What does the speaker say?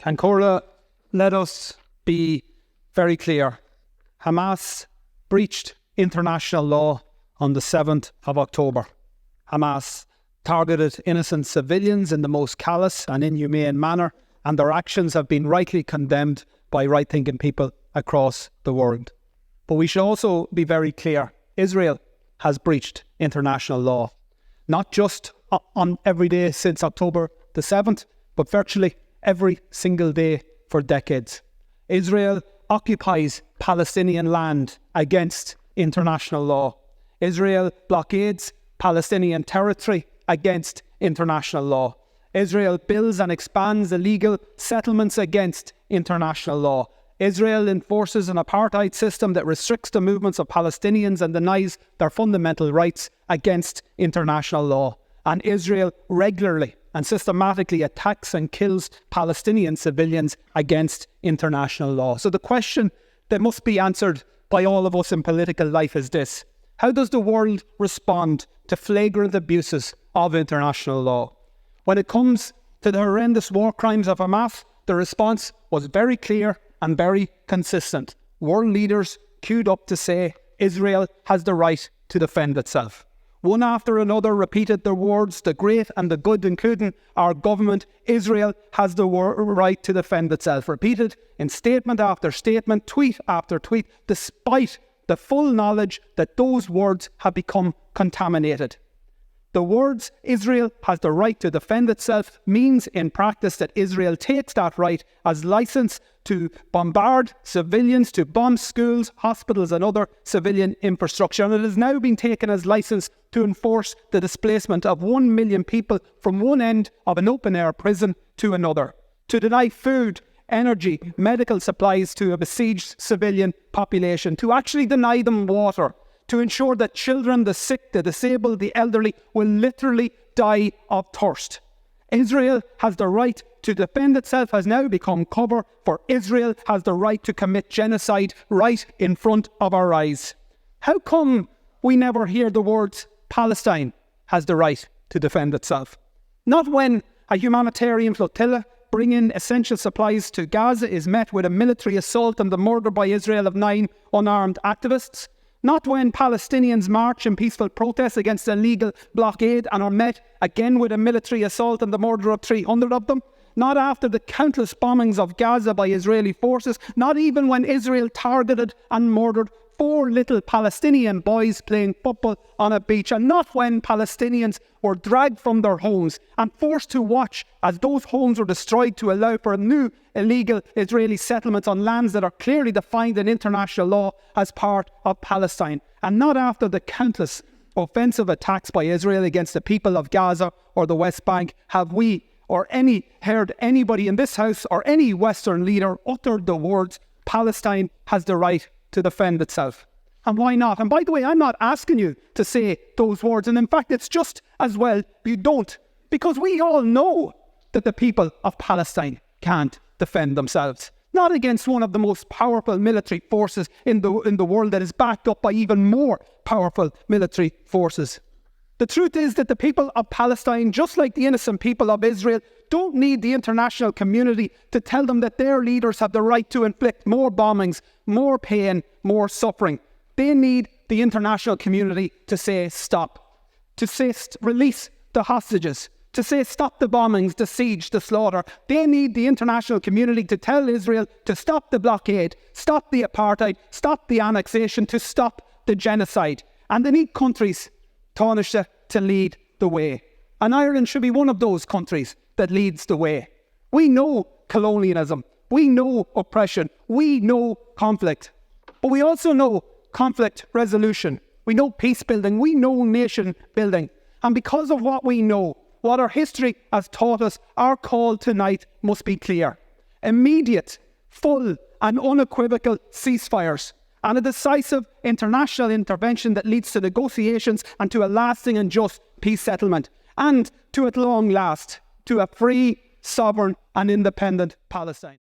Cancora, let us be very clear. Hamas breached international law on the 7th of October. Hamas targeted innocent civilians in the most callous and inhumane manner, and their actions have been rightly condemned by right-thinking people across the world. But we should also be very clear. Israel has breached international law, not just on every day since October the 7th, but virtually every single day for decades. Israel occupies Palestinian land against international law. Israel blockades Palestinian territory against international law. Israel builds and expands illegal settlements against international law. Israel enforces an apartheid system that restricts the movements of Palestinians and denies their fundamental rights against international law. And Israel regularly and systematically attacks and kills Palestinian civilians against international law. So the question that must be answered by all of us in political life is this: how does the world respond to flagrant abuses of international law? When it comes to the horrendous war crimes of Hamas, the response was very clear and very consistent. World leaders queued up to say Israel has the right to defend itself. One after another repeated the words, the great and the good, including our government. Israel has the right to defend itself. Repeated in statement after statement, tweet after tweet, despite the full knowledge that those words have become contaminated. The words Israel has the right to defend itself means in practice that Israel takes that right as license to bombard civilians, to bomb schools, hospitals and other civilian infrastructure. And it has now been taken as license to enforce the displacement of 1 million people from one end of an open-air prison to another, to deny food, energy, medical supplies to a besieged civilian population, to actually deny them water, to ensure that children, the sick, the disabled, the elderly will literally die of thirst. Israel has the right to defend itself has now become cover for Israel has the right to commit genocide right in front of our eyes. How come we never hear the words Palestine has the right to defend itself? Not when a humanitarian flotilla bringing essential supplies to Gaza is met with a military assault and the murder by Israel of 9 unarmed activists. Not when Palestinians march in peaceful protest against a legal blockade and are met again with a military assault and the murder of 300 of them. Not after the countless bombings of Gaza by Israeli forces. Not even when Israel targeted and murdered 4 little Palestinian boys playing football on a beach. And not when Palestinians were dragged from their homes and forced to watch as those homes were destroyed to allow for a new illegal Israeli settlements on lands that are clearly defined in international law as part of Palestine. And not after the countless offensive attacks by Israel against the people of Gaza or the West Bank have we or heard anybody in this house or any Western leader uttered the words Palestine has the right to defend itself. And why not? And by the way, I'm not asking you to say those words. And in fact, it's just as well you don't. Because we all know that the people of Palestine can't defend themselves. Not against one of the most powerful military forces in the world that is backed up by even more powerful military forces. The truth is that the people of Palestine, just like the innocent people of Israel, don't need the international community to tell them that their leaders have the right to inflict more bombings, more pain, more suffering. They need the international community to say stop, to say release the hostages, to say stop the bombings, the siege, the slaughter. They need the international community to tell Israel to stop the blockade, stop the apartheid, stop the annexation, to stop the genocide. And they need countries, Taoiseach, to lead the way. And Ireland should be one of those countries that leads the way. We know colonialism. We know oppression. We know conflict. But we also know conflict resolution. We know peace building. We know nation building. And because of what we know, what our history has taught us, our call tonight must be clear. Immediate, full and unequivocal ceasefires and a decisive international intervention that leads to negotiations and to a lasting and just peace settlement. And to at long last, to a free, sovereign and independent Palestine.